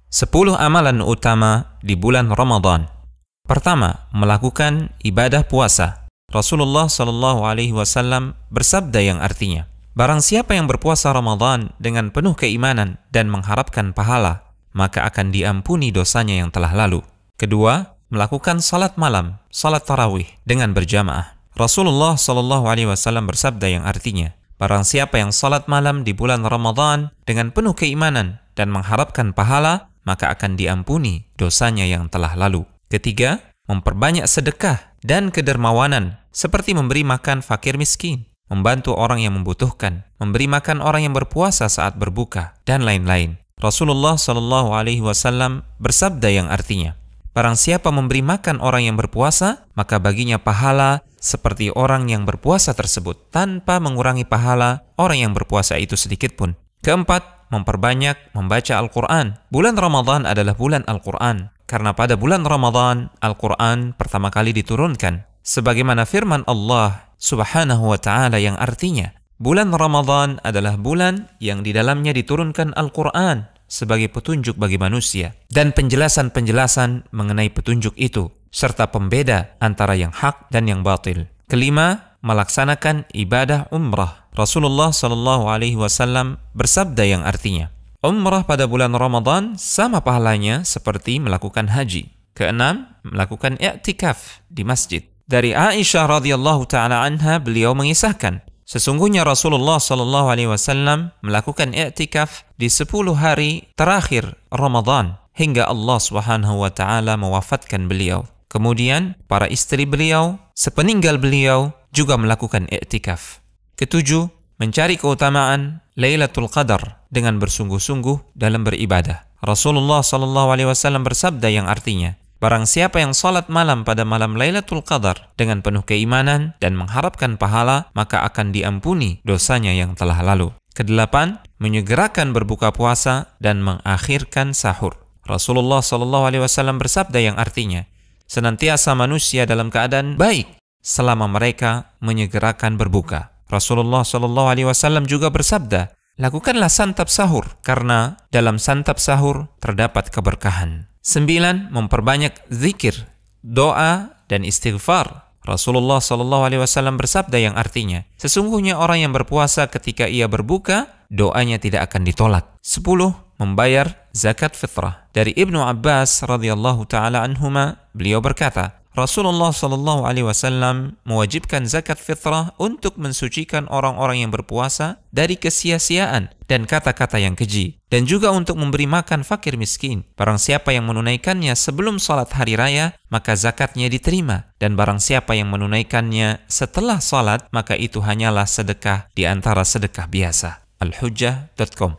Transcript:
10 amalan utama di bulan Ramadan. Pertama, melakukan ibadah puasa. Rasulullah SAW bersabda yang artinya, barang siapa yang berpuasa Ramadan dengan penuh keimanan dan mengharapkan pahala, maka akan diampuni dosanya yang telah lalu. Kedua, melakukan salat malam, salat tarawih dengan berjamaah. Rasulullah SAW bersabda yang artinya, barang siapa yang salat malam di bulan Ramadan dengan penuh keimanan dan mengharapkan pahala, maka akan diampuni dosanya yang telah lalu. Ketiga, memperbanyak sedekah dan kedermawanan, seperti memberi makan fakir miskin, membantu orang yang membutuhkan, memberi makan orang yang berpuasa saat berbuka, dan lain-lain. Rasulullah SAW bersabda yang artinya, barang siapa memberi makan orang yang berpuasa, maka baginya pahala seperti orang yang berpuasa tersebut, tanpa mengurangi pahala orang yang berpuasa itu sedikit pun. Keempat, memperbanyak membaca Al-Quran. Bulan Ramadan adalah bulan Al-Quran, karena pada bulan Ramadan, Al-Quran pertama kali diturunkan. Sebagaimana firman Allah Subhanahu wa Ta'ala yang artinya, bulan Ramadan adalah bulan yang di dalamnya diturunkan Al-Quran sebagai petunjuk bagi manusia, dan penjelasan-penjelasan mengenai petunjuk itu, serta pembeda antara yang hak dan yang batil. Kelima, melaksanakan ibadah umrah. Rasulullah SAW bersabda yang artinya, umrah pada bulan Ramadan sama pahalanya seperti melakukan haji. Keenam, melakukan i'tikaf di masjid. Dari Aisyah radhiyallahu taala anha, beliau mengisahkan, sesungguhnya Rasulullah SAW melakukan i'tikaf di 10 hari terakhir Ramadan hingga Allah Subhanahu wa taala mewafatkan beliau. Kemudian para istri beliau sepeninggal beliau juga melakukan i'tikaf. Ketujuh, mencari keutamaan Lailatul Qadar dengan bersungguh-sungguh dalam beribadah. Rasulullah SAW bersabda yang artinya, barang siapa yang salat malam pada malam Lailatul Qadar dengan penuh keimanan dan mengharapkan pahala, maka akan diampuni dosanya yang telah lalu. Kedelapan, menyegerakan berbuka puasa dan mengakhirkan sahur. Rasulullah SAW bersabda yang artinya, senantiasa manusia dalam keadaan baik selama mereka menyegerakan berbuka. Rasulullah SAW juga bersabda, lakukanlah santap sahur, karena dalam santap sahur terdapat keberkahan. 9. Memperbanyak zikir, doa, dan istighfar. Rasulullah SAW bersabda yang artinya, sesungguhnya orang yang berpuasa ketika ia berbuka, doanya tidak akan ditolak. 10. Membayar zakat fitrah. Dari Ibnu Abbas radhiyallahu ta'ala anhuma, beliau berkata, Rasulullah SAW mewajibkan zakat fitrah untuk mensucikan orang-orang yang berpuasa dari kesia-siaan dan kata-kata yang keji, dan juga untuk memberi makan fakir miskin. Barang siapa yang menunaikannya sebelum salat hari raya, maka zakatnya diterima, dan barang siapa yang menunaikannya setelah salat, maka itu hanyalah sedekah di antara sedekah biasa. Al-Hujjah.com